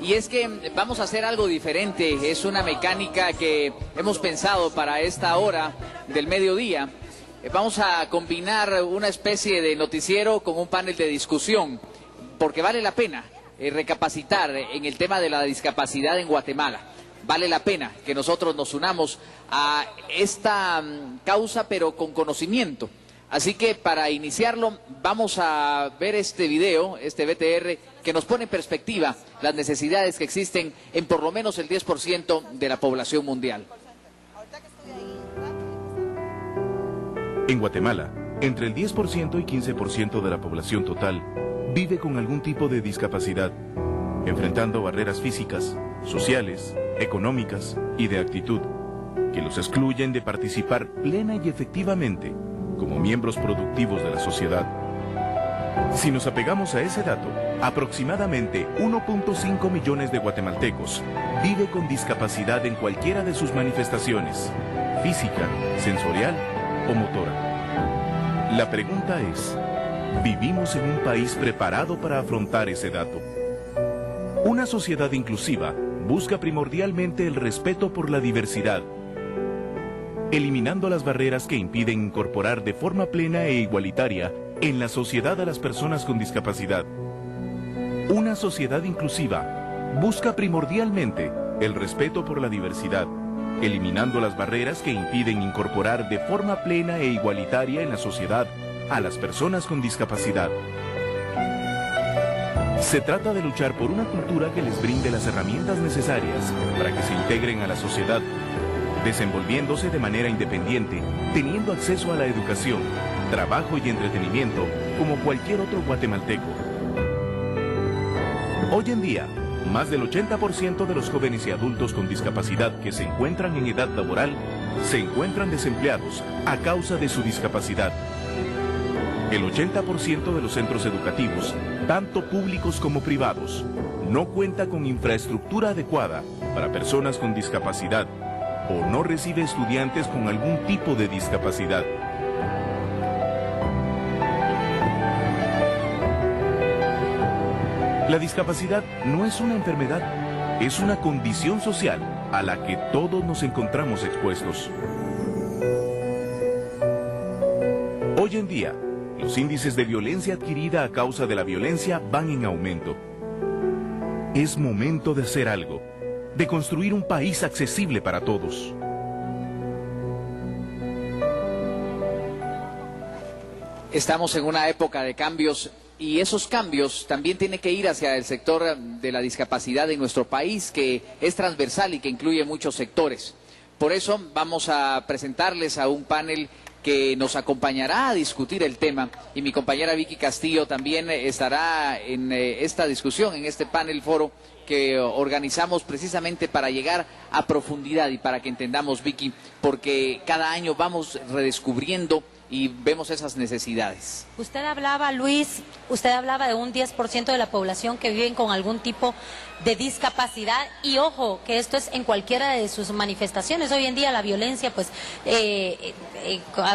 Y es que vamos a hacer algo diferente, es una mecánica que hemos pensado para esta hora del mediodía. Vamos a combinar una especie de noticiero con un panel de discusión, porque vale la pena recapacitar en el tema de la discapacidad en Guatemala. Vale la pena que nosotros nos unamos a esta causa, pero con conocimiento. Así que para iniciarlo vamos a ver este video, este VTR, que nos pone en perspectiva las necesidades que existen en por lo menos el 10% de la población mundial. En Guatemala, entre el 10% y 15% de la población total vive con algún tipo de discapacidad, enfrentando barreras físicas, sociales, económicas y de actitud, que los excluyen de participar plena y efectivamente como miembros productivos de la sociedad. Si nos apegamos a ese dato, aproximadamente 1.5 millones de guatemaltecos vive con discapacidad en cualquiera de sus manifestaciones, física, sensorial o motora. La pregunta es, ¿vivimos en un país preparado para afrontar ese dato? Una sociedad inclusiva busca primordialmente el respeto por la diversidad, eliminando las barreras que impiden incorporar de forma plena e igualitaria en la sociedad a las personas con discapacidad. Una sociedad inclusiva busca primordialmente el respeto por la diversidad, eliminando las barreras que impiden incorporar de forma plena e igualitaria en la sociedad a las personas con discapacidad. Se trata de luchar por una cultura que les brinde las herramientas necesarias para que se integren a la sociedad, desenvolviéndose de manera independiente, teniendo acceso a la educación, trabajo y entretenimiento como cualquier otro guatemalteco. Hoy en día, más del 80% de los jóvenes y adultos con discapacidad que se encuentran en edad laboral se encuentran desempleados a causa de su discapacidad. El 80% de los centros educativos, tanto públicos como privados, no cuenta con infraestructura adecuada para personas con discapacidad o no recibe estudiantes con algún tipo de discapacidad. La discapacidad no es una enfermedad, es una condición social a la que todos nos encontramos expuestos. Hoy en día, los índices de violencia adquirida a causa de la violencia van en aumento. Es momento de hacer algo, de construir un país accesible para todos. Estamos en una época de cambios y esos cambios también tienen que ir hacia el sector de la discapacidad en nuestro país, que es transversal y que incluye muchos sectores. Por eso vamos a presentarles a un panel que nos acompañará a discutir el tema, y mi compañera Vicky Castillo también estará en esta discusión, en este panel foro que organizamos precisamente para llegar a profundidad y para que entendamos, Vicky, porque cada año vamos redescubriendo y vemos esas necesidades. Usted hablaba, Luis, de un 10% de la población que viven con algún tipo de discapacidad, y ojo, que esto es en cualquiera de sus manifestaciones. Hoy en día la violencia, pues,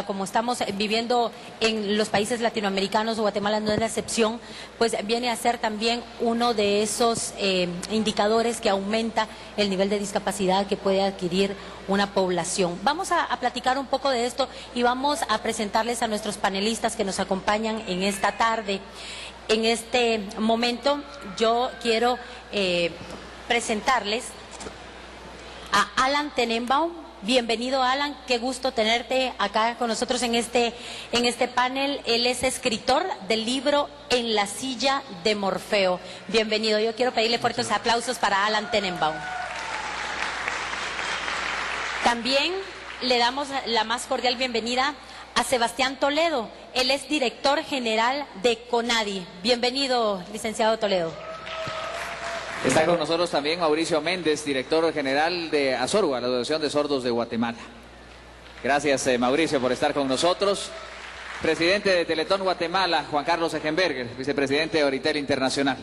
como estamos viviendo en los países latinoamericanos, Guatemala no es la excepción, pues viene a ser también uno de esos indicadores que aumenta el nivel de discapacidad que puede adquirir una población. Vamos a platicar un poco de esto y vamos a presentarles a nuestros panelistas que nos acompañan en esta tarde. En este momento yo quiero presentarles a Alan Tenenbaum. Bienvenido, Alan, qué gusto tenerte acá con nosotros en este panel. Él es escritor del libro En la silla de Morfeo. Bienvenido, yo quiero pedirle fuertes aplausos para Alan Tenenbaum. También le damos la más cordial bienvenida a Sebastián Toledo. Él es director general de CONADI. Bienvenido, licenciado Toledo. Está con nosotros también Mauricio Méndez, director general de ASORGUA, la Asociación de Sordos de Guatemala. Gracias, Mauricio, por estar con nosotros. Presidente de Teletón Guatemala, Juan Carlos Echenberger, vicepresidente de Oritel Internacional.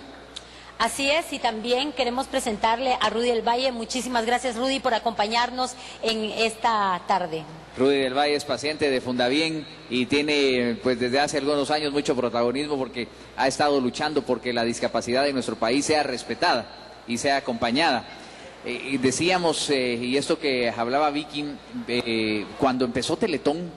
Así es, y también queremos presentarle a Rudy del Valle. Muchísimas gracias, Rudy, por acompañarnos en esta tarde. Rudy del Valle es paciente de Fundabien y tiene, pues, desde hace algunos años mucho protagonismo porque ha estado luchando porque la discapacidad en nuestro país sea respetada. y sea acompañada. Decíamos, y esto que hablaba Vicky, cuando empezó Teletón,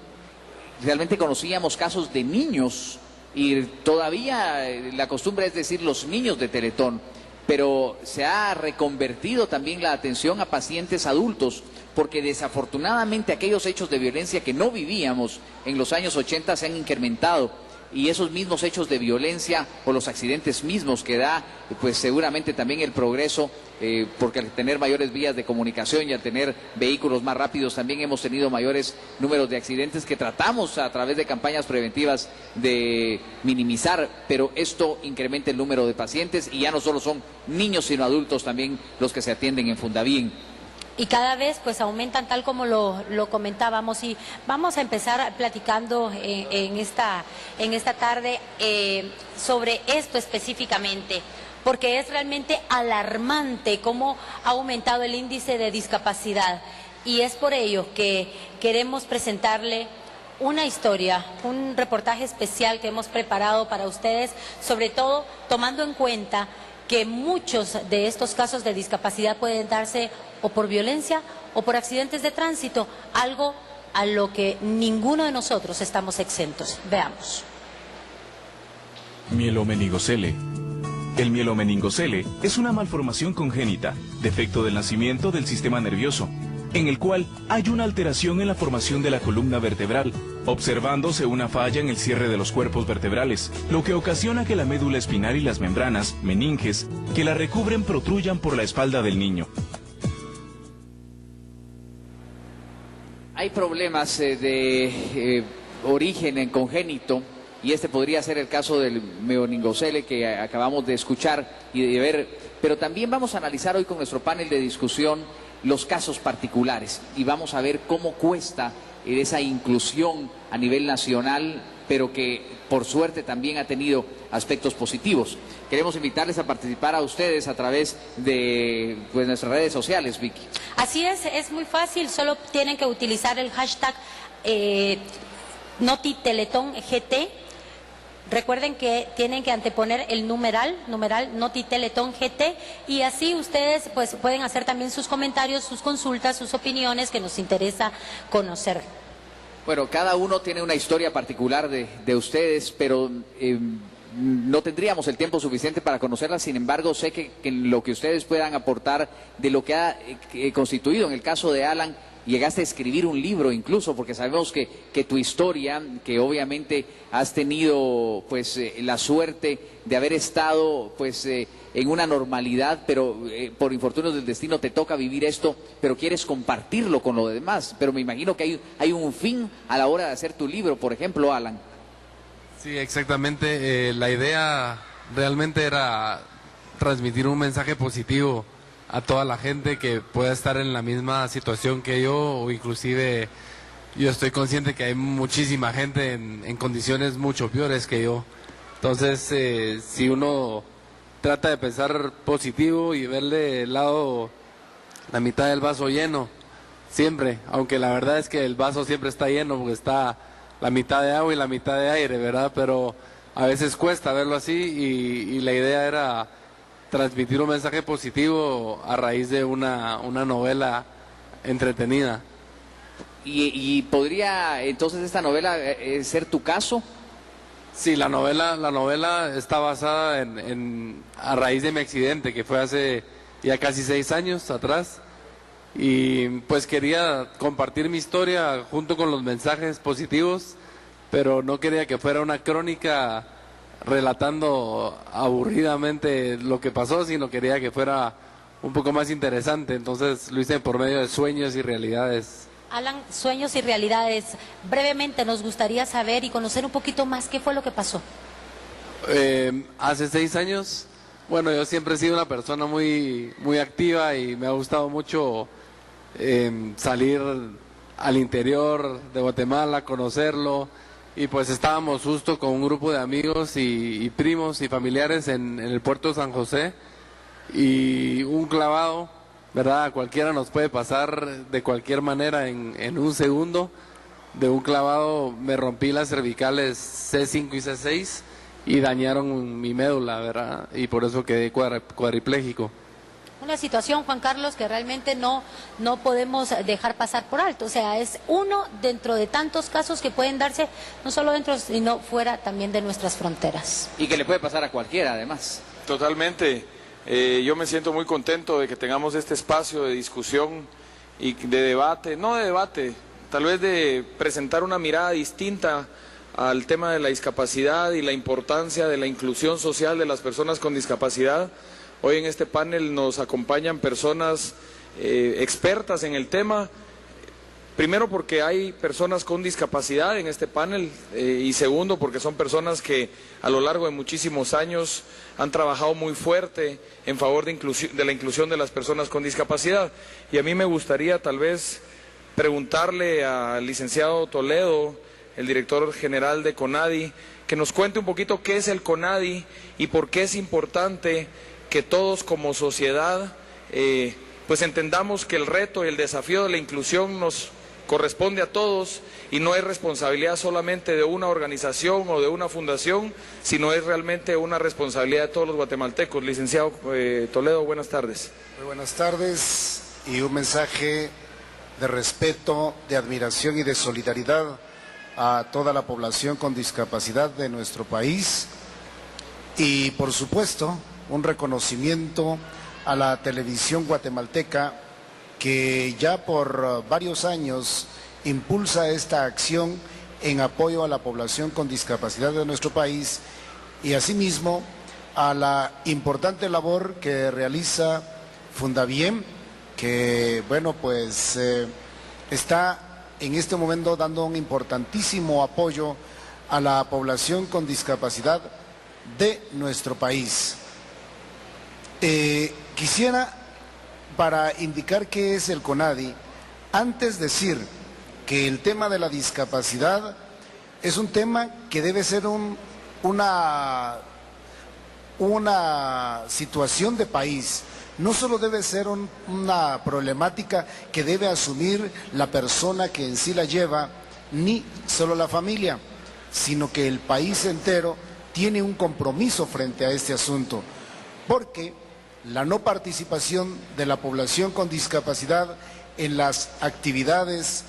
realmente conocíamos casos de niños, y todavía la costumbre es decir los niños de Teletón, pero se ha reconvertido también la atención a pacientes adultos, porque desafortunadamente aquellos hechos de violencia que no vivíamos en los años 80 se han incrementado. Y esos mismos hechos de violencia o los accidentes mismos que da, pues seguramente también el progreso, porque al tener mayores vías de comunicación y al tener vehículos más rápidos también hemos tenido mayores números de accidentes que tratamos a través de campañas preventivas de minimizar, pero esto incrementa el número de pacientes y ya no solo son niños sino adultos también los que se atienden en Fundavín. Y cada vez pues aumentan tal como lo comentábamos, y vamos a empezar platicando en esta tarde sobre esto específicamente, porque es realmente alarmante cómo ha aumentado el índice de discapacidad, y es por ello que queremos presentarle una historia, un reportaje especial que hemos preparado para ustedes, sobre todo tomando en cuenta que muchos de estos casos de discapacidad pueden darse o por violencia o por accidentes de tránsito, algo a lo que ninguno de nosotros estamos exentos. Veamos. Mielomeningocele. El mielomeningocele es una malformación congénita, defecto del nacimiento del sistema nervioso, en el cual hay una alteración en la formación de la columna vertebral, observándose una falla en el cierre de los cuerpos vertebrales, lo que ocasiona que la médula espinal y las membranas, meninges, que la recubren protruyan por la espalda del niño. Hay problemas de origen en congénito, y este podría ser el caso del mielomeningocele que acabamos de escuchar y de ver, pero también vamos a analizar hoy con nuestro panel de discusión los casos particulares y vamos a ver cómo cuesta esa inclusión a nivel nacional, pero que por suerte también ha tenido aspectos positivos. Queremos invitarles a participar a ustedes a través de nuestras redes sociales, Vicky. Así es muy fácil, solo tienen que utilizar el hashtag NotiTeletónGT. Recuerden que tienen que anteponer el numeral NotiTeletónGT, y así ustedes pues pueden hacer también sus comentarios, sus consultas, sus opiniones que nos interesa conocer. Bueno, cada uno tiene una historia particular de ustedes, pero no tendríamos el tiempo suficiente para conocerla. Sin embargo, sé que lo que ustedes puedan aportar de lo que ha constituido en el caso de Alan, llegaste a escribir un libro incluso, porque sabemos que tu historia, que obviamente has tenido pues la suerte de haber estado pues en una normalidad, pero por infortunios del destino te toca vivir esto, pero quieres compartirlo con los demás. Pero me imagino que hay un fin a la hora de hacer tu libro, por ejemplo, Alan. Sí, exactamente. La idea realmente era transmitir un mensaje positivo a toda la gente que pueda estar en la misma situación que yo, o inclusive yo estoy consciente que hay muchísima gente en condiciones mucho peores que yo. Entonces, si uno trata de pensar positivo y verle el lado, la mitad del vaso lleno, siempre, aunque la verdad es que el vaso siempre está lleno porque está la mitad de agua y la mitad de aire, ¿verdad? Pero a veces cuesta verlo así, y la idea era transmitir un mensaje positivo a raíz de una novela entretenida. ¿Y podría entonces esta novela ser tu caso? Sí, la novela está basada a raíz de mi accidente, que fue hace ya casi 6 años atrás, y pues quería compartir mi historia junto con los mensajes positivos, pero no quería que fuera una crónica relatando aburridamente lo que pasó, sino quería que fuera un poco más interesante. Entonces lo hice por medio de sueños y realidades. Alan, sueños y realidades. Brevemente nos gustaría saber y conocer un poquito más qué fue lo que pasó. Hace 6 años, bueno, yo siempre he sido una persona muy activa y me ha gustado mucho salir al interior de Guatemala, conocerlo. Y pues estábamos justo con un grupo de amigos y primos y familiares en el puerto de San José, y un clavado, ¿verdad? A cualquiera nos puede pasar de cualquier manera en un segundo. De un clavado me rompí las cervicales C5 y C6 y dañaron mi médula, ¿verdad? Y por eso quedé cuadripléjico. una situación, Juan Carlos, que realmente no podemos dejar pasar por alto. O sea, es uno dentro de tantos casos que pueden darse, no solo dentro, sino fuera también de nuestras fronteras. Y que le puede pasar a cualquiera, además. Totalmente. Yo me siento muy contento de que tengamos este espacio de discusión y de debate, no de debate, tal vez de presentar una mirada distinta al tema de la discapacidad y la importancia de la inclusión social de las personas con discapacidad. Hoy en este panel nos acompañan personas expertas en el tema, primero porque hay personas con discapacidad en este panel y segundo porque son personas que a lo largo de muchísimos años han trabajado muy fuerte en favor de la inclusión de las personas con discapacidad. Y a mí me gustaría tal vez preguntarle al licenciado Toledo, el director general de CONADI, que nos cuente un poquito qué es el CONADI y por qué es importante que todos como sociedad pues entendamos que el reto y el desafío de la inclusión nos corresponde a todos y no es responsabilidad solamente de una organización o de una fundación, sino es realmente una responsabilidad de todos los guatemaltecos. Licenciado Toledo, buenas tardes. Muy buenas tardes y un mensaje de respeto, de admiración y de solidaridad a toda la población con discapacidad de nuestro país y por supuesto un reconocimiento a la televisión guatemalteca que ya por varios años impulsa esta acción en apoyo a la población con discapacidad de nuestro país y asimismo a la importante labor que realiza Fundaviem, que bueno pues está en este momento dando un importantísimo apoyo a la población con discapacidad de nuestro país. Quisiera, para indicar qué es el CONADI, antes decir que el tema de la discapacidad es un tema que debe ser una situación de país. No solo debe ser una problemática que debe asumir la persona que en sí la lleva, ni solo la familia, sino que el país entero tiene un compromiso frente a este asunto, porque la no participación de la población con discapacidad en las actividades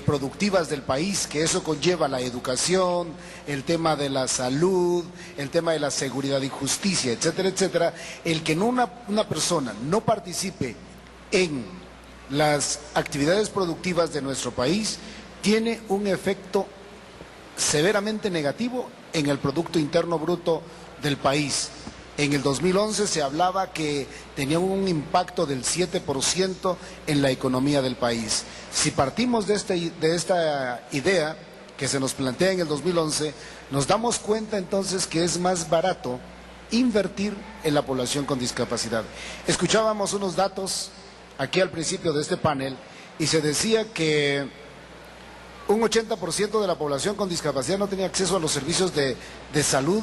productivas del país, que eso conlleva la educación, el tema de la salud, el tema de la seguridad y justicia, etcétera, etcétera, el que una persona no participe en las actividades productivas de nuestro país tiene un efecto severamente negativo en el Producto Interno Bruto del país. En el 2011 se hablaba que tenía un impacto del 7% en la economía del país. Si partimos de esta idea que se nos plantea en el 2011, nos damos cuenta entonces que es más barato invertir en la población con discapacidad. Escuchábamos unos datos aquí al principio de este panel y se decía que un 80% de la población con discapacidad no tenía acceso a los servicios de salud,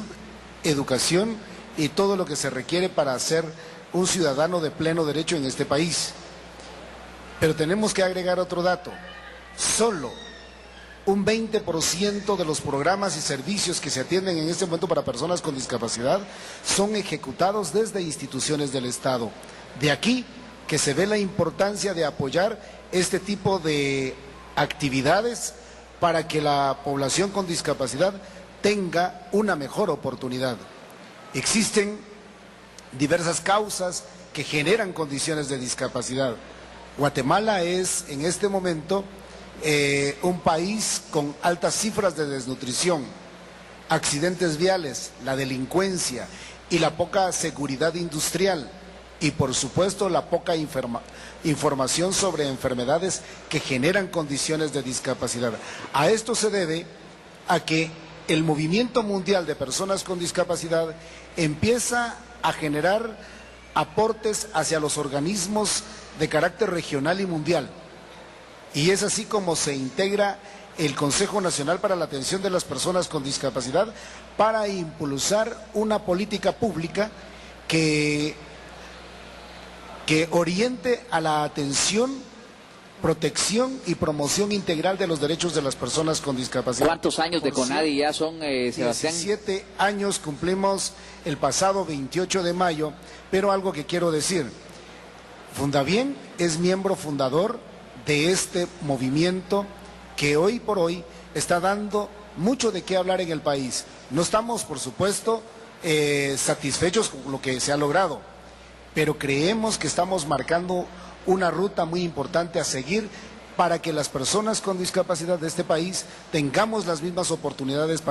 educación y todo lo que se requiere para ser un ciudadano de pleno derecho en este país. Pero tenemos que agregar otro dato. Solo un 20% de los programas y servicios que se atienden en este momento para personas con discapacidad son ejecutados desde instituciones del Estado. De aquí que se ve la importancia de apoyar este tipo de actividades para que la población con discapacidad tenga una mejor oportunidad. Existen diversas causas que generan condiciones de discapacidad. Guatemala es en este momento un país con altas cifras de desnutrición, accidentes viales, la delincuencia y la poca seguridad industrial y por supuesto la poca información sobre enfermedades que generan condiciones de discapacidad. A esto se debe a que el movimiento mundial de personas con discapacidad empieza a generar aportes hacia los organismos de carácter regional y mundial. Y es así como se integra el Consejo Nacional para la Atención de las Personas con Discapacidad para impulsar una política pública que oriente a la atención, protección y promoción integral de los derechos de las personas con discapacidad. ¿Cuántos años de CONADI ya son, Sebastián? 17 años cumplimos el pasado 28 de mayo, pero algo que quiero decir, Fundabien es miembro fundador de este movimiento que hoy por hoy está dando mucho de qué hablar en el país. No estamos, por supuesto, satisfechos con lo que se ha logrado, pero creemos que estamos marcando una ruta muy importante a seguir para que las personas con discapacidad de este país tengamos las mismas oportunidades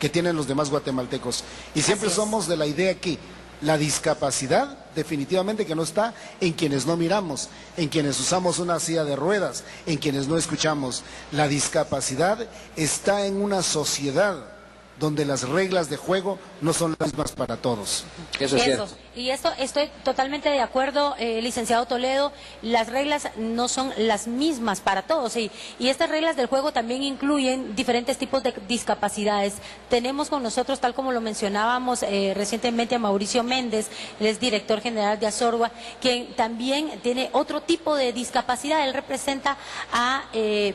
que tienen los demás guatemaltecos. Y siempre somos de la idea que la discapacidad definitivamente que no está en quienes no miramos, en quienes usamos una silla de ruedas, en quienes no escuchamos. La discapacidad está en una sociedad donde las reglas de juego no son las mismas para todos. Eso es cierto. Y esto estoy totalmente de acuerdo, licenciado Toledo, las reglas no son las mismas para todos y estas reglas del juego también incluyen diferentes tipos de discapacidades. Tenemos con nosotros, tal como lo mencionábamos recientemente, a Mauricio Méndez, él es director general de Azorgua, quien también tiene otro tipo de discapacidad. Él representa a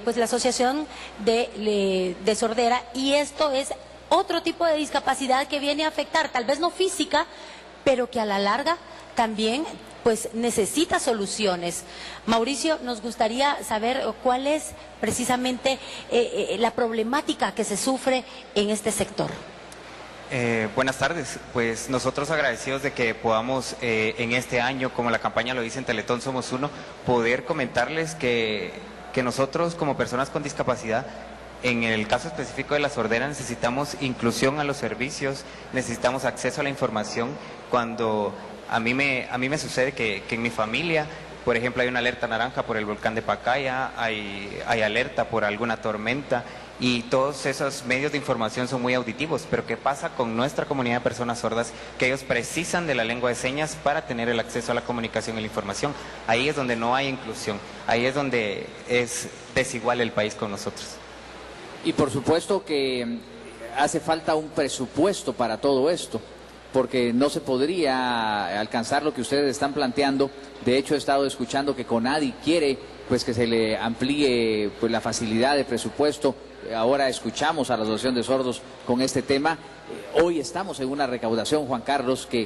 pues la Asociación de Sordera, y esto es otro tipo de discapacidad que viene a afectar, tal vez no física, pero que a la larga también pues necesita soluciones. Mauricio, nos gustaría saber cuál es precisamente la problemática que se sufre en este sector. Buenas tardes, pues nosotros agradecidos de que podamos en este año, como la campaña lo dice en Teletón Somos Uno, poder comentarles que nosotros como personas con discapacidad, en el caso específico de la sordera, necesitamos inclusión a los servicios, necesitamos acceso a la información. Cuando a mí me sucede que en mi familia, por ejemplo, hay una alerta naranja por el volcán de Pacaya, hay alerta por alguna tormenta, y todos esos medios de información son muy auditivos. Pero ¿qué pasa con nuestra comunidad de personas sordas? Que ellos precisan de la lengua de señas para tener el acceso a la comunicación y la información. Ahí es donde no hay inclusión, ahí es donde es desigual el país con nosotros. Y por supuesto que hace falta un presupuesto para todo esto, porque no se podría alcanzar lo que ustedes están planteando. De hecho, he estado escuchando que CONADI quiere pues que se le amplíe pues la facilidad de presupuesto. Ahora escuchamos a la Asociación de Sordos con este tema. Hoy estamos en una recaudación, Juan Carlos, que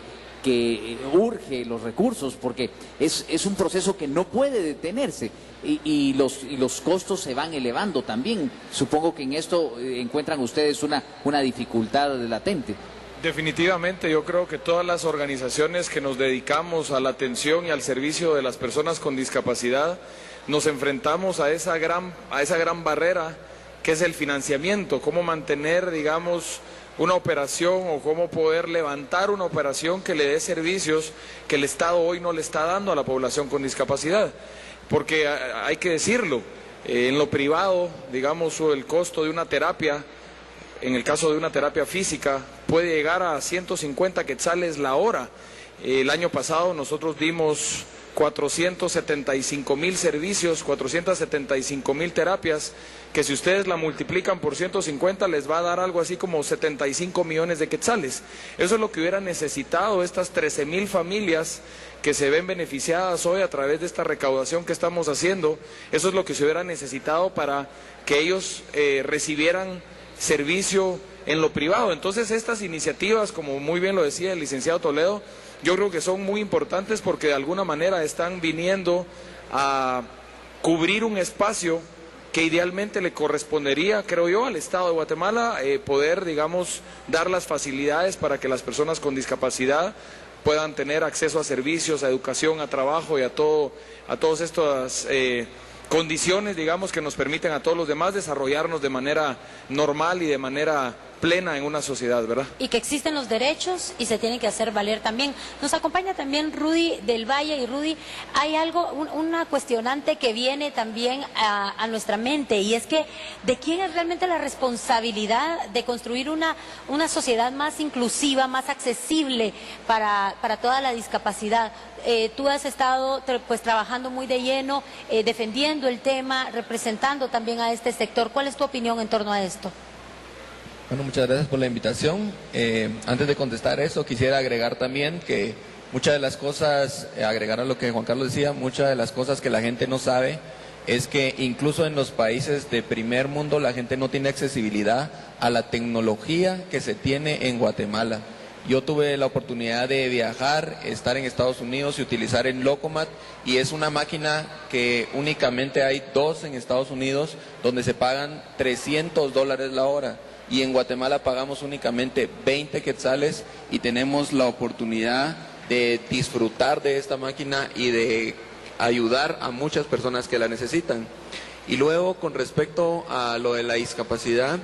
urge los recursos, porque es un proceso que no puede detenerse y los costos se van elevando también. Supongo que en esto encuentran ustedes una dificultad latente. Definitivamente, yo creo que todas las organizaciones que nos dedicamos a la atención y al servicio de las personas con discapacidad nos enfrentamos a esa gran barrera que es el financiamiento, cómo mantener, digamos, una operación o cómo poder levantar una operación que le dé servicios que el Estado hoy no le está dando a la población con discapacidad. Porque hay que decirlo, en lo privado, digamos, el costo de una terapia, en el caso de una terapia física, puede llegar a 150 quetzales la hora. El año pasado nosotros dimos 475,000 servicios, 475,000 terapias, que si ustedes la multiplican por 150 les va a dar algo así como 75 millones de quetzales. Eso es lo que hubiera necesitado estas 13,000 familias que se ven beneficiadas hoy a través de esta recaudación que estamos haciendo. Eso es lo que se hubiera necesitado para que ellos recibieran servicio en lo privado. Entonces estas iniciativas, como muy bien lo decía el licenciado Toledo, yo creo que son muy importantes porque de alguna manera están viniendo a cubrir un espacio que idealmente le correspondería, creo yo, al Estado de Guatemala, poder, digamos, dar las facilidades para que las personas con discapacidad puedan tener acceso a servicios, a educación, a trabajo y a todas estas condiciones, digamos, que nos permiten a todos los demás desarrollarnos de manera normal y de manera plena en una sociedad, ¿verdad? Y que existen los derechos y se tienen que hacer valer también. Nos acompaña también Rudy del Valle, y Rudy, hay algo, una cuestionante que viene también a nuestra mente, y es que ¿de quién es realmente la responsabilidad de construir una sociedad más inclusiva, más accesible para toda la discapacidad? Tú has estado pues trabajando muy de lleno, defendiendo el tema, representando también a este sector. ¿Cuál es tu opinión en torno a esto? Bueno, muchas gracias por la invitación. Antes de contestar eso, quisiera agregar también que muchas de las cosas, agregar a lo que Juan Carlos decía, muchas de las cosas que la gente no sabe es que incluso en los países de primer mundo la gente no tiene accesibilidad a la tecnología que se tiene en Guatemala. Yo tuve la oportunidad de viajar, estar en Estados Unidos y utilizar el Locomat, y es una máquina que únicamente hay 2 en Estados Unidos, donde se pagan $300 la hora. Y en Guatemala pagamos únicamente 20 quetzales y tenemos la oportunidad de disfrutar de esta máquina y de ayudar a muchas personas que la necesitan. Y luego, con respecto a lo de la discapacidad,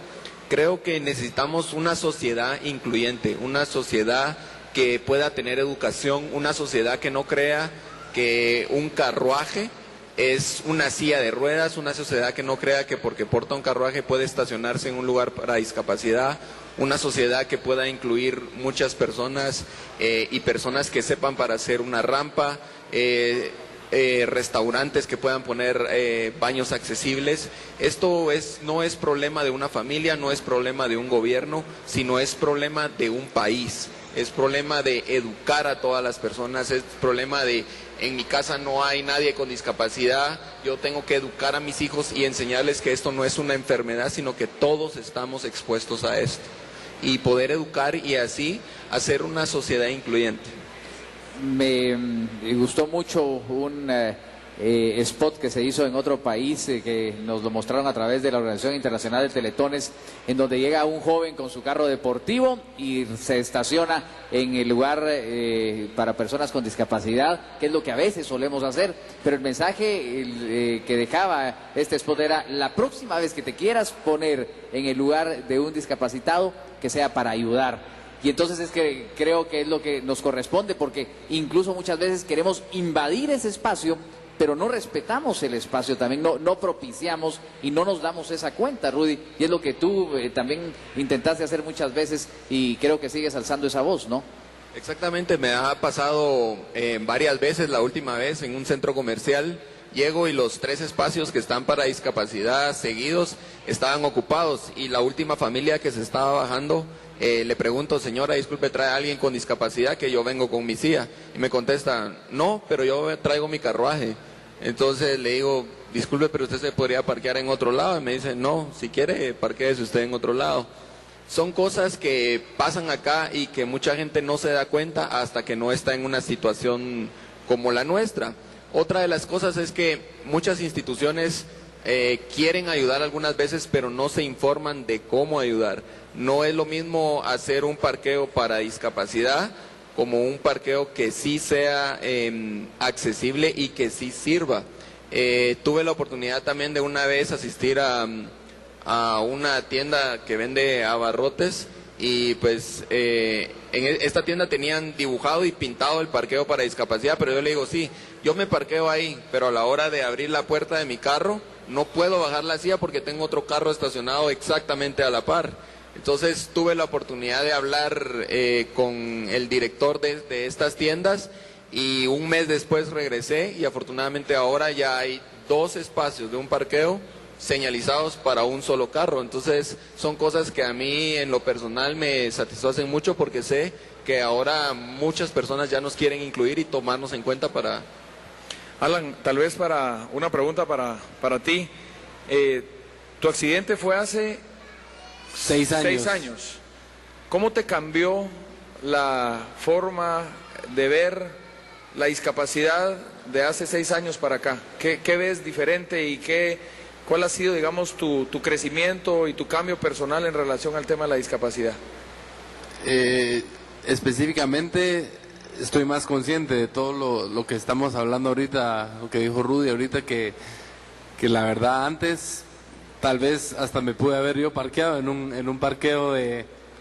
creo que necesitamos una sociedad incluyente, una sociedad que pueda tener educación, una sociedad que no crea que un carruaje es una silla de ruedas, una sociedad que no crea que porque porta un carruaje puede estacionarse en un lugar para discapacidad, una sociedad que pueda incluir muchas personas y personas que sepan para hacer una rampa, restaurantes que puedan poner baños accesibles. Esto no es problema de una familia, no es problema de un gobierno, sino es problema de un país. Es problema de educar a todas las personas, es problema de, en mi casa no hay nadie con discapacidad, yo tengo que educar a mis hijos y enseñarles que esto no es una enfermedad, sino que todos estamos expuestos a esto. Y poder educar y así hacer una sociedad incluyente. Me gustó mucho un spot que se hizo en otro país, que nos lo mostraron a través de la Organización Internacional de Teletones, en donde llega un joven con su carro deportivo y se estaciona en el lugar para personas con discapacidad, que es lo que a veces solemos hacer, pero el mensaje que dejaba este spot era: la próxima vez que te quieras poner en el lugar de un discapacitado, que sea para ayudar. Y entonces es que creo que es lo que nos corresponde, porque incluso muchas veces queremos invadir ese espacio, pero no respetamos el espacio también, no propiciamos y no nos damos esa cuenta, Rudy. Y es lo que tú también intentaste hacer muchas veces y creo que sigues alzando esa voz, ¿no? Exactamente, me ha pasado varias veces. La última vez en un centro comercial llego y los 3 espacios que están para discapacidad seguidos estaban ocupados, y la última familia que se estaba bajando, le pregunto: señora, disculpe, ¿trae a alguien con discapacidad? Que yo vengo con mi silla. Y me contesta: no, pero yo traigo mi carruaje. Entonces le digo: disculpe, pero usted se podría parquear en otro lado. Y me dice: no, si quiere, parquéese usted en otro lado. Son cosas que pasan acá y que mucha gente no se da cuenta hasta que no está en una situación como la nuestra. Otra de las cosas es que muchas instituciones quieren ayudar algunas veces, pero no se informan de cómo ayudar. No es lo mismo hacer un parqueo para discapacidad como un parqueo que sí sea accesible y que sí sirva. Tuve la oportunidad también de una vez asistir a una tienda que vende abarrotes, y pues en esta tienda tenían dibujado y pintado el parqueo para discapacidad, pero yo le digo: sí, yo me parqueo ahí, pero a la hora de abrir la puerta de mi carro no puedo bajar la silla porque tengo otro carro estacionado exactamente a la par. Entonces tuve la oportunidad de hablar con el director de estas tiendas, y un mes después regresé, y afortunadamente ahora ya hay 2 espacios de un parqueo señalizados para un solo carro. Entonces son cosas que a mí en lo personal me satisfacen mucho, porque sé que ahora muchas personas ya nos quieren incluir y tomarnos en cuenta para... Alan, tal vez para una pregunta para ti. Tu accidente fue hace 6 años. 6 años. ¿Cómo te cambió la forma de ver la discapacidad de hace 6 años para acá? ¿Qué ves diferente y cuál ha sido, digamos, tu crecimiento y tu cambio personal en relación al tema de la discapacidad? Específicamente estoy más consciente de todo lo que estamos hablando ahorita, lo que dijo Rudy ahorita, que la verdad antes tal vez hasta me pude haber yo parqueado en un parqueo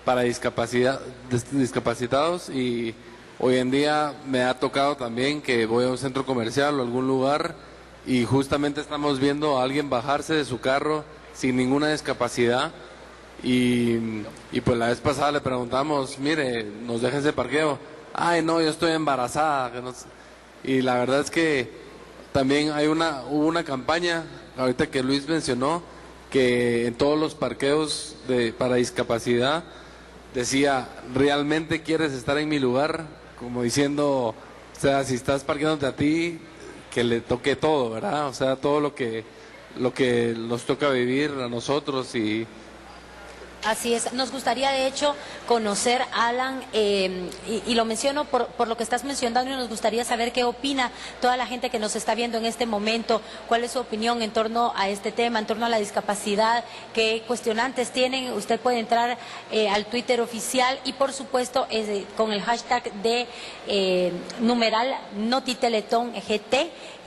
para discapacitados, y hoy en día me ha tocado también que voy a un centro comercial o algún lugar y justamente estamos viendo a alguien bajarse de su carro sin ninguna discapacidad, y pues la vez pasada le preguntamos: mire, ¿nos deja ese parqueo? Ay, no, yo estoy embarazada. Y la verdad es que también hubo una campaña, ahorita que Luis mencionó, que en todos los parqueos para discapacidad decía: ¿realmente quieres estar en mi lugar? Como diciendo, o sea, si estás parqueándote a ti, que le toque todo, ¿verdad? O sea, todo lo que nos toca vivir a nosotros. Y Así es, nos gustaría de hecho conocer, Alan, y lo menciono por lo que estás mencionando, y nos gustaría saber qué opina toda la gente que nos está viendo en este momento, cuál es su opinión en torno a este tema, en torno a la discapacidad, qué cuestionantes tienen. Usted puede entrar al Twitter oficial y por supuesto con el hashtag de numeral NotiTeletónGT,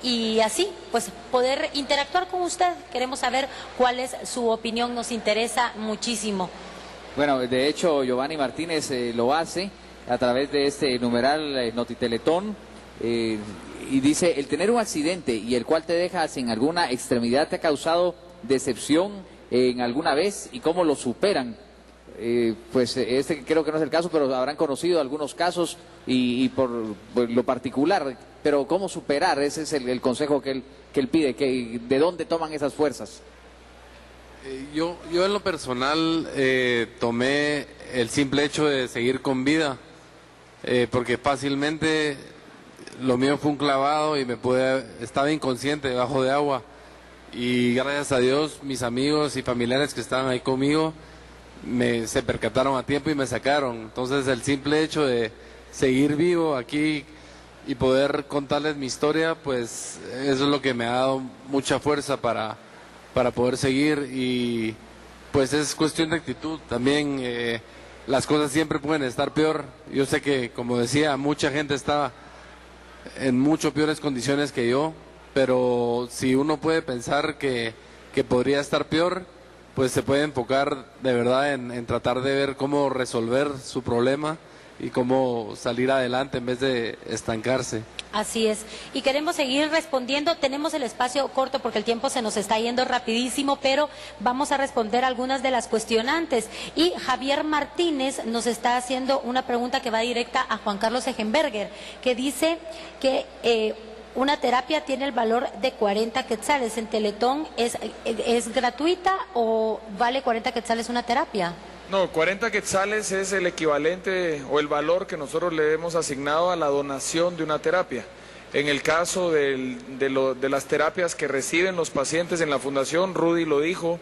y así pues poder interactuar con usted. Queremos saber cuál es su opinión, nos interesa muchísimo. Bueno, de hecho Giovanni Martínez lo hace a través de este numeral NotiTeletón, y dice: el tener un accidente y el cual te deja sin alguna extremidad, ¿te ha causado decepción en alguna vez y cómo lo superan? Pues este creo que no es el caso, pero habrán conocido algunos casos y por lo particular, pero cómo superar, ese es el consejo que él pide, ¿de dónde toman esas fuerzas? Yo en lo personal tomé el simple hecho de seguir con vida, porque fácilmente lo mío fue un clavado y estaba inconsciente debajo de agua, y gracias a Dios mis amigos y familiares que estaban ahí conmigo se percataron a tiempo y me sacaron. Entonces el simple hecho de seguir vivo aquí y poder contarles mi historia, pues eso es lo que me ha dado mucha fuerza para poder seguir, y pues es cuestión de actitud también. Las cosas siempre pueden estar peor. Yo sé que, como decía, mucha gente estaba en mucho peores condiciones que yo, pero si uno puede pensar que podría estar peor, pues se puede enfocar de verdad en tratar de ver cómo resolver su problema y cómo salir adelante en vez de estancarse. Así es, y queremos seguir respondiendo. Tenemos el espacio corto porque el tiempo se nos está yendo rapidísimo, pero vamos a responder algunas de las cuestionantes. Y Javier Martínez nos está haciendo una pregunta que va directa a Juan Carlos Egenberger, que dice que una terapia tiene el valor de 40 quetzales. ¿En Teletón es gratuita o vale 40 quetzales una terapia? No, 40 quetzales es el equivalente o el valor que nosotros le hemos asignado a la donación de una terapia. En el caso de las terapias que reciben los pacientes en la fundación, Rudy lo dijo,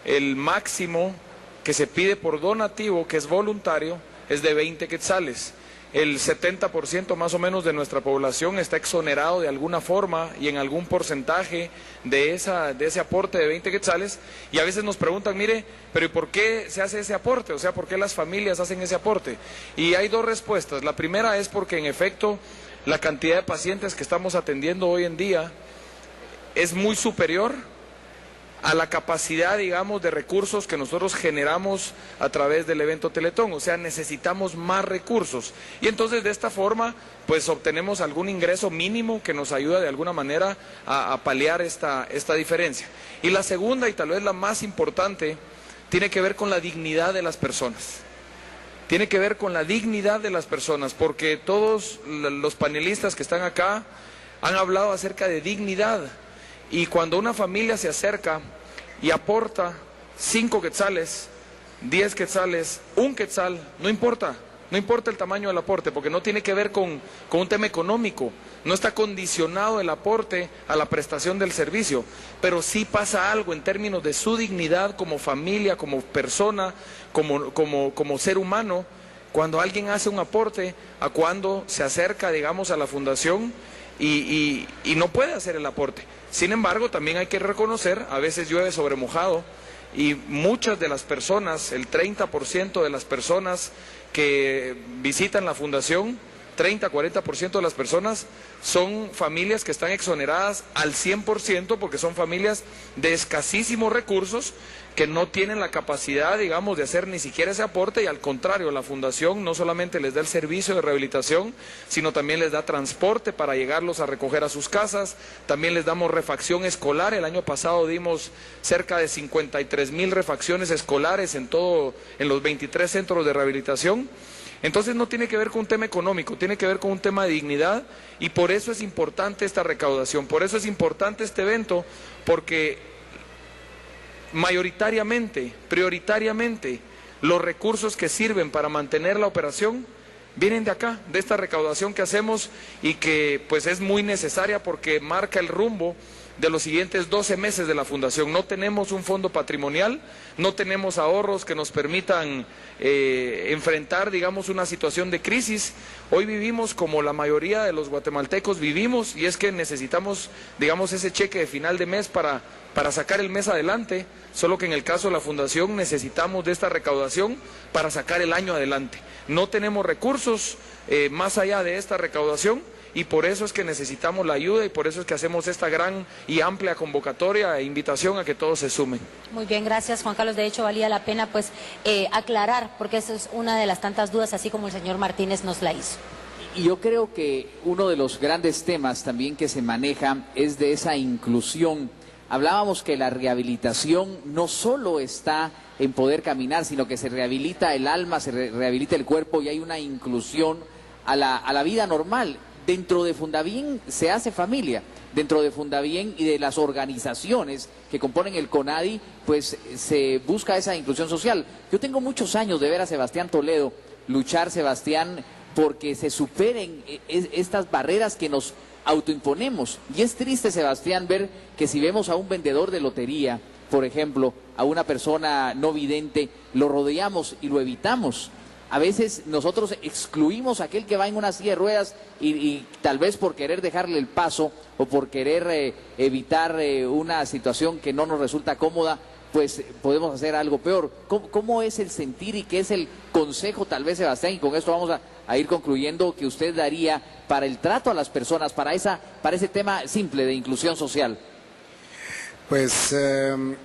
el máximo que se pide por donativo, que es voluntario, es de 20 quetzales. El 70% más o menos de nuestra población está exonerado de alguna forma y en algún porcentaje de ese aporte de 20 quetzales, y a veces nos preguntan, mire, pero ¿y por qué se hace ese aporte? O sea, ¿por qué las familias hacen ese aporte? Y hay dos respuestas. La primera es porque en efecto la cantidad de pacientes que estamos atendiendo hoy en día es muy superior a la capacidad, digamos, de recursos que nosotros generamos a través del evento Teletón. O sea, necesitamos más recursos. Y entonces de esta forma, pues obtenemos algún ingreso mínimo que nos ayuda de alguna manera a paliar esta diferencia. Y la segunda, y tal vez la más importante, tiene que ver con la dignidad de las personas. Tiene que ver con la dignidad de las personas, porque todos los panelistas que están acá han hablado acerca de dignidad. Y cuando una familia se acerca y aporta 5 quetzales, 10 quetzales, 1 quetzal, no importa el tamaño del aporte, porque no tiene que ver con un tema económico, no está condicionado el aporte a la prestación del servicio, pero sí pasa algo en términos de su dignidad como familia, como persona, como ser humano, cuando alguien hace un aporte, a cuando se acerca, digamos, a la fundación y no puede hacer el aporte. Sin embargo, también hay que reconocer, a veces llueve sobre mojado, y muchas de las personas, el 30% de las personas que visitan la fundación, 30-40% de las personas son familias que están exoneradas al 100% porque son familias de escasísimos recursos que no tienen la capacidad, digamos, de hacer ni siquiera ese aporte, y al contrario, la fundación no solamente les da el servicio de rehabilitación, sino también les da transporte para llegarlos a recoger a sus casas, también les damos refacción escolar. El año pasado dimos cerca de 53,000 refacciones escolares en los 23 centros de rehabilitación. Entonces no tiene que ver con un tema económico, tiene que ver con un tema de dignidad, y por eso es importante esta recaudación, por eso es importante este evento, porque mayoritariamente, prioritariamente, los recursos que sirven para mantener la operación vienen de acá, de esta recaudación que hacemos y que pues es muy necesaria porque marca el rumbo de los siguientes 12 meses de la fundación. No tenemos un fondo patrimonial, no tenemos ahorros que nos permitan enfrentar, digamos, una situación de crisis. Hoy vivimos como la mayoría de los guatemaltecos vivimos, y es que necesitamos, digamos, ese cheque de final de mes para sacar el mes adelante, solo que en el caso de la fundación necesitamos de esta recaudación para sacar el año adelante. No tenemos recursos más allá de esta recaudación, y por eso es que necesitamos la ayuda y por eso es que hacemos esta gran y amplia convocatoria e invitación a que todos se sumen. Muy bien, gracias Juan Carlos. De hecho, valía la pena pues aclarar, porque esa es una de las tantas dudas, así como el señor Martínez nos la hizo. Y yo creo que uno de los grandes temas también que se maneja es de esa inclusión. Hablábamos que la rehabilitación no solo está en poder caminar, sino que se rehabilita el alma, se rehabilita el cuerpo y hay una inclusión a la vida normal. Dentro de Fundavien se hace familia, dentro de Fundavien y de las organizaciones que componen el CONADI, pues se busca esa inclusión social. Yo tengo muchos años de ver a Sebastián Toledo luchar, Sebastián, porque se superen estas barreras que nos autoimponemos. Y es triste, Sebastián, ver que si vemos a un vendedor de lotería, por ejemplo, a una persona no vidente, lo rodeamos y lo evitamos. A veces nosotros excluimos a aquel que va en una silla de ruedas y tal vez por querer dejarle el paso o por querer evitar una situación que no nos resulta cómoda, pues podemos hacer algo peor. ¿Cómo es el sentir y qué es el consejo, tal vez, Sebastián, y con esto vamos a ir concluyendo, que usted daría para el trato a las personas, para ese tema simple de inclusión social? Pues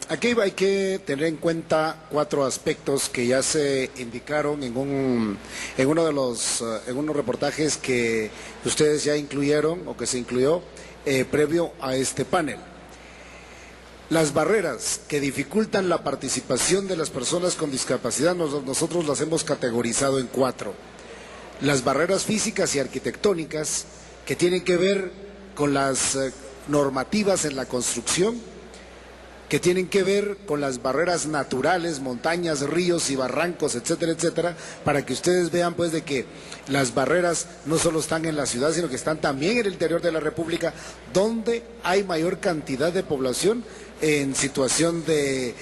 aquí hay que tener en cuenta 4 aspectos que ya se indicaron en unos reportajes que ustedes ya incluyeron o que se incluyó previo a este panel. Las barreras que dificultan la participación de las personas con discapacidad nosotros las hemos categorizado en 4. Las barreras físicas y arquitectónicas, que tienen que ver con las normativas en la construcción, que tienen que ver con las barreras naturales, montañas, ríos y barrancos, etcétera, etcétera, para que ustedes vean pues de que las barreras no solo están en la ciudad, sino que están también en el interior de la República, donde hay mayor cantidad de población en situación de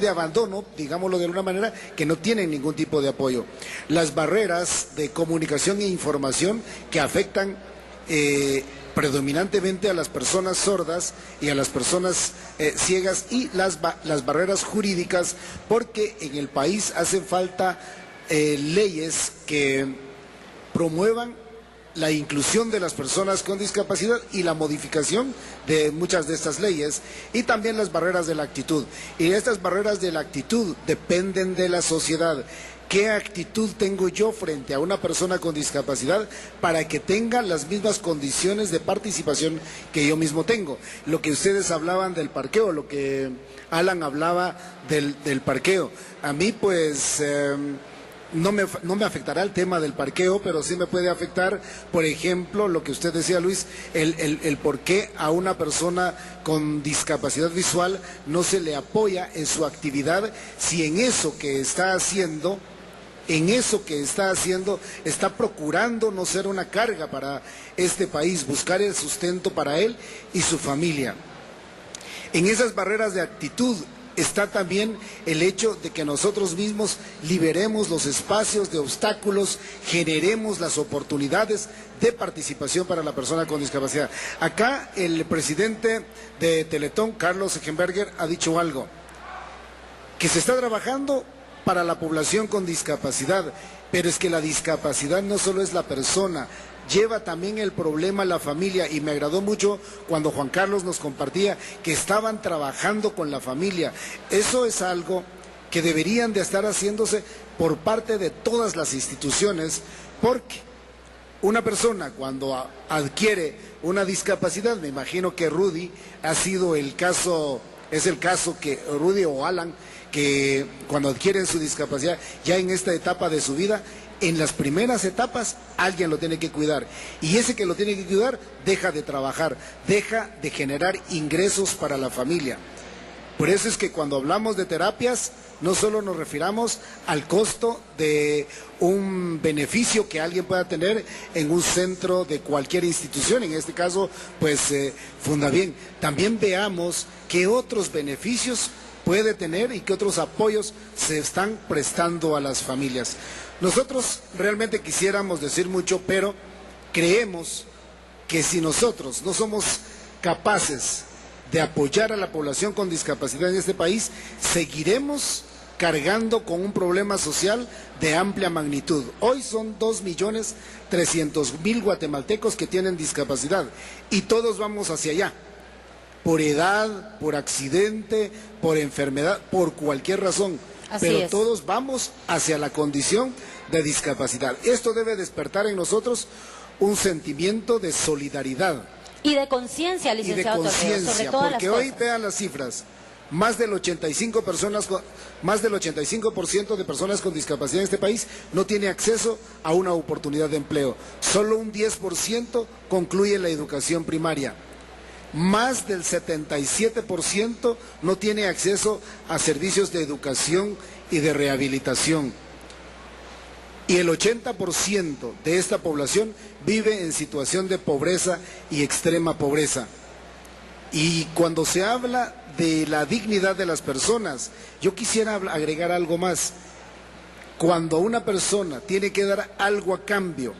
abandono, digámoslo de alguna manera, que no tienen ningún tipo de apoyo. Las barreras de comunicación e información que afectan predominantemente a las personas sordas y a las personas ciegas, y las barreras jurídicas, porque en el país hacen falta leyes que promuevan la inclusión de las personas con discapacidad y la modificación de muchas de estas leyes, y también las barreras de la actitud. Y estas barreras de la actitud dependen de la sociedad. ¿Qué actitud tengo yo frente a una persona con discapacidad para que tenga las mismas condiciones de participación que yo mismo tengo? Lo que ustedes hablaban del parqueo, lo que Alan hablaba del parqueo. A mí pues no me afectará el tema del parqueo, pero sí me puede afectar, por ejemplo, lo que usted decía, Luis, el por qué a una persona con discapacidad visual no se le apoya en su actividad, si en eso que está haciendo está procurando no ser una carga para este país, buscar el sustento para él y su familia. En esas barreras de actitud está también el hecho de que nosotros mismos liberemos los espacios de obstáculos, generemos las oportunidades de participación para la persona con discapacidad. Acá el presidente de Teletón, Carlos Echenberger, ha dicho algo, que se está trabajando para la población con discapacidad, pero es que la discapacidad no solo es la persona, lleva también el problema a la familia, y me agradó mucho cuando Juan Carlos nos compartía que estaban trabajando con la familia. Eso es algo que deberían de estar haciéndose por parte de todas las instituciones, porque una persona cuando adquiere una discapacidad, me imagino que Rudy ha sido el caso, es el caso que Rudy o Alan, que cuando adquieren su discapacidad, ya en esta etapa de su vida, en las primeras etapas alguien lo tiene que cuidar, y ese que lo tiene que cuidar deja de trabajar, deja de generar ingresos para la familia. Por eso es que cuando hablamos de terapias, no solo nos refiramos al costo de un beneficio que alguien pueda tener en un centro de cualquier institución, en este caso, pues Fundabien. También veamos qué otros beneficios puede tener y qué otros apoyos se están prestando a las familias. Nosotros realmente quisiéramos decir mucho, pero creemos que si nosotros no somos capaces de apoyar a la población con discapacidad en este país, seguiremos cargando con un problema social de amplia magnitud. Hoy son 2.300.000 guatemaltecos que tienen discapacidad y todos vamos hacia allá, por edad, por accidente, por enfermedad, por cualquier razón. Pero todos vamos hacia la condición de discapacidad. Esto debe despertar en nosotros un sentimiento de solidaridad. Y de conciencia, licenciado Toledo, sobre todas las porque cosas. hoy vean las cifras, más del 85% de personas con discapacidad en este país no tiene acceso a una oportunidad de empleo. Solo un 10% concluye la educación primaria. Más del 77% no tiene acceso a servicios de educación y de rehabilitación. Y el 80% de esta población vive en situación de pobreza y extrema pobreza. Y cuando se habla de la dignidad de las personas, yo quisiera agregar algo más. Cuando una persona tiene que dar algo a cambio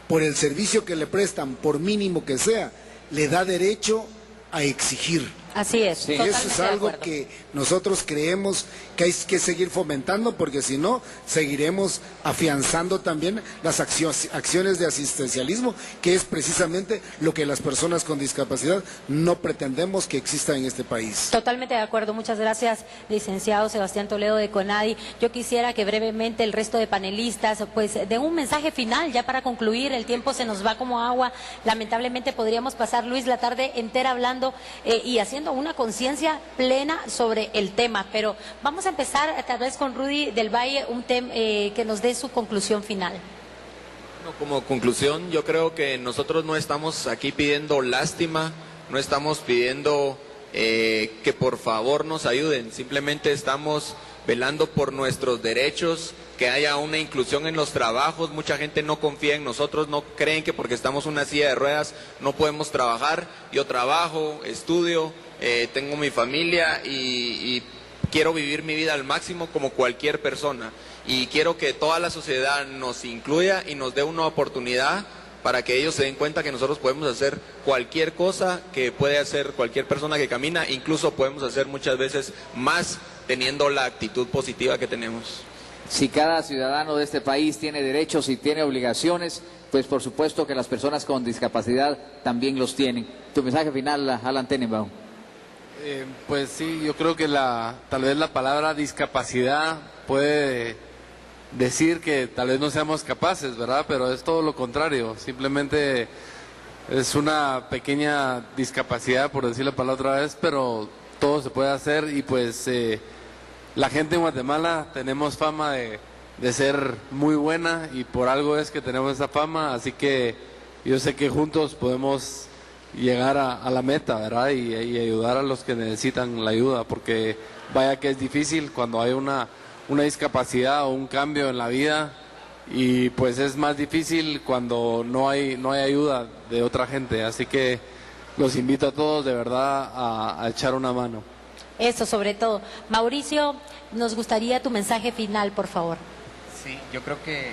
por el servicio que le prestan, por mínimo que sea, le da derecho a exigir. Así es. Sí. Eso es algo que nosotros creemos que hay que seguir fomentando, porque si no, seguiremos afianzando también las acciones de asistencialismo, que es precisamente lo que las personas con discapacidad no pretendemos que exista en este país. Totalmente de acuerdo. Muchas gracias, licenciado Sebastián Toledo de CONADI. Yo quisiera que brevemente el resto de panelistas pues den un mensaje final ya para concluir. El tiempo se nos va como agua. Lamentablemente podríamos pasar, Luis, la tarde entera hablando y haciendo una conciencia plena sobre el tema, pero vamos a empezar tal vez con Rudy del Valle, un tema que nos dé su conclusión final. Como conclusión, yo creo que nosotros no estamos aquí pidiendo lástima, no estamos pidiendo que por favor nos ayuden, simplemente estamos velando por nuestros derechos, que haya una inclusión en los trabajos. Mucha gente no confía en nosotros, no creen que porque estamos en una silla de ruedas no podemos trabajar. Yo trabajo, estudio, tengo mi familia y quiero vivir mi vida al máximo como cualquier persona. Y quiero que toda la sociedad nos incluya y nos dé una oportunidad para que ellos se den cuenta que nosotros podemos hacer cualquier cosa que puede hacer cualquier persona que camina, incluso podemos hacer muchas veces más teniendo la actitud positiva que tenemos. Si cada ciudadano de este país tiene derechos y tiene obligaciones, pues por supuesto que las personas con discapacidad también los tienen. Tu mensaje final, Alan Tenenbaum. Pues sí, yo creo que tal vez la palabra discapacidad puede decir que tal vez no seamos capaces, ¿verdad? Pero es todo lo contrario, simplemente es una pequeña discapacidad, por decir la palabra otra vez, pero todo se puede hacer y pues la gente en Guatemala tenemos fama de ser muy buena y por algo es que tenemos esa fama, así que yo sé que juntos podemos llegar a la meta, ¿verdad? Y ayudar a los que necesitan la ayuda, porque vaya que es difícil cuando hay una discapacidad o un cambio en la vida, y pues es más difícil cuando no hay ayuda de otra gente, así que los invito a todos de verdad a echar una mano. Eso sobre todo. Mauricio, nos gustaría tu mensaje final, por favor. Sí, yo creo que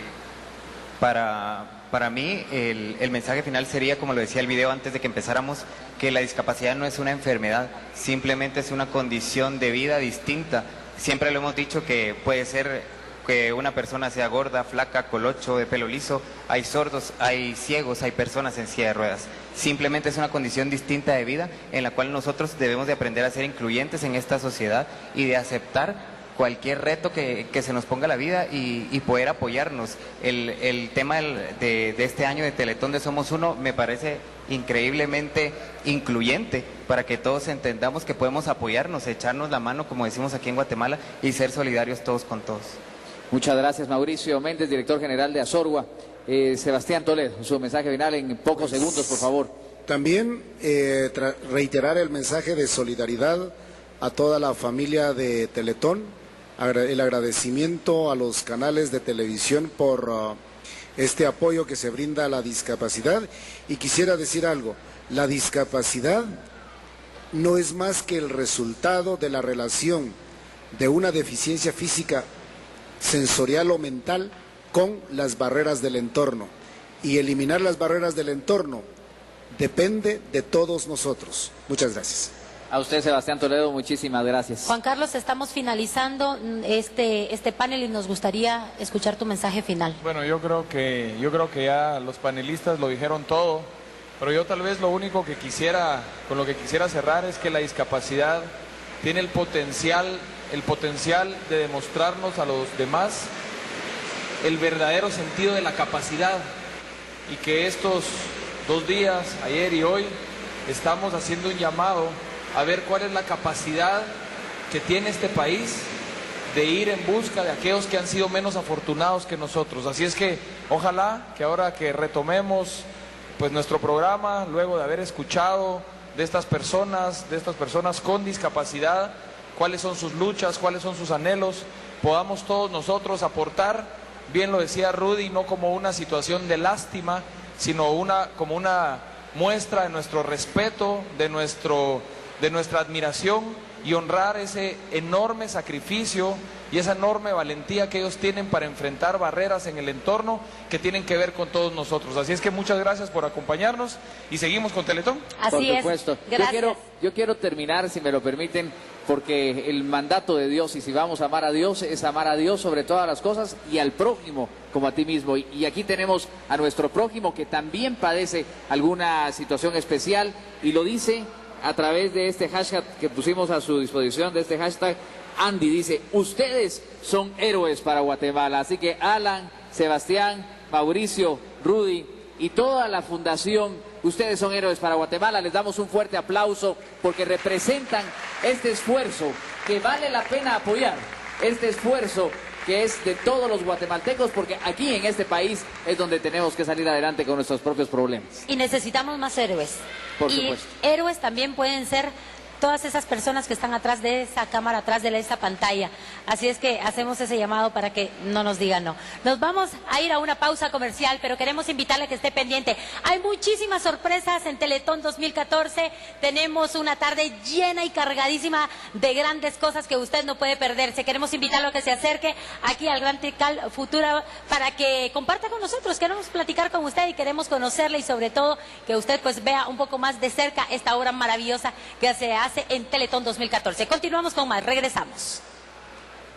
para mí el mensaje final sería, como lo decía el video antes de que empezáramos, que la discapacidad no es una enfermedad, simplemente es una condición de vida distinta. Siempre lo hemos dicho que puede ser que una persona sea gorda, flaca, colocho, de pelo liso, hay sordos, hay ciegos, hay personas en silla de ruedas. Simplemente es una condición distinta de vida en la cual nosotros debemos de aprender a ser incluyentes en esta sociedad y de aceptar cualquier reto que se nos ponga la vida y poder apoyarnos. El tema de este año de Teletón de Somos Uno me parece increíblemente incluyente para que todos entendamos que podemos apoyarnos, echarnos la mano, como decimos aquí en Guatemala, y ser solidarios todos con todos. Muchas gracias, Mauricio Méndez, director general de Azorgua. Sebastián Toledo, su mensaje final en pocos segundos, por favor. También reiterar el mensaje de solidaridad a toda la familia de Teletón, el agradecimiento a los canales de televisión por este apoyo que se brinda a la discapacidad. Y quisiera decir algo, la discapacidad no es más que el resultado de la relación de una deficiencia física, sensorial o mental con las barreras del entorno. Y eliminar las barreras del entorno depende de todos nosotros. Muchas gracias. A usted, Sebastián Toledo, muchísimas gracias. Juan Carlos, estamos finalizando este panel y nos gustaría escuchar tu mensaje final. Bueno, yo creo que ya los panelistas lo dijeron todo, pero yo tal vez lo único que con lo que quisiera cerrar es que la discapacidad tiene el potencial de demostrarnos a los demás el verdadero sentido de la capacidad, y que estos 2 días, ayer y hoy, estamos haciendo un llamado a ver cuál es la capacidad que tiene este país de ir en busca de aquellos que han sido menos afortunados que nosotros. Así es que ojalá que ahora que retomemos pues nuestro programa, luego de haber escuchado de estas personas con discapacidad, cuáles son sus luchas, cuáles son sus anhelos, podamos todos nosotros aportar, bien lo decía Rudy, no como una situación de lástima, sino como una muestra de nuestro respeto, de nuestra admiración, y honrar ese enorme sacrificio y esa enorme valentía que ellos tienen para enfrentar barreras en el entorno que tienen que ver con todos nosotros. Así es que muchas gracias por acompañarnos y seguimos con Teletón. Así es. Por supuesto. Gracias. Yo quiero terminar, si me lo permiten, porque el mandato de Dios, y si vamos a amar a Dios, es amar a Dios sobre todas las cosas y al prójimo como a ti mismo. Y aquí tenemos a nuestro prójimo que también padece alguna situación especial, y lo dice a través de este hashtag que pusimos a su disposición, de este hashtag. Andy dice: ustedes son héroes para Guatemala. Así que Alan, Sebastián, Mauricio, Rudy y toda la fundación, ustedes son héroes para Guatemala. Les damos un fuerte aplauso porque representan este esfuerzo que vale la pena apoyar, este esfuerzo que es de todos los guatemaltecos, porque aquí en este país es donde tenemos que salir adelante con nuestros propios problemas. Y necesitamos más héroes. Por y supuesto. Héroes también pueden ser todas esas personas que están atrás de esa cámara, atrás de esa pantalla. Así es que hacemos ese llamado para que no nos digan no. Nos vamos a ir a una pausa comercial, pero queremos invitarle a que esté pendiente. Hay muchísimas sorpresas en Teletón 2014. Tenemos una tarde llena y cargadísima de grandes cosas que usted no puede perderse. Queremos invitarlo a que se acerque aquí al Gran Tikal Futura para que comparta con nosotros. Queremos platicar con usted y queremos conocerle, y sobre todo que usted pues vea un poco más de cerca esta obra maravillosa que se hace en Teletón 2014. Continuamos con más, regresamos.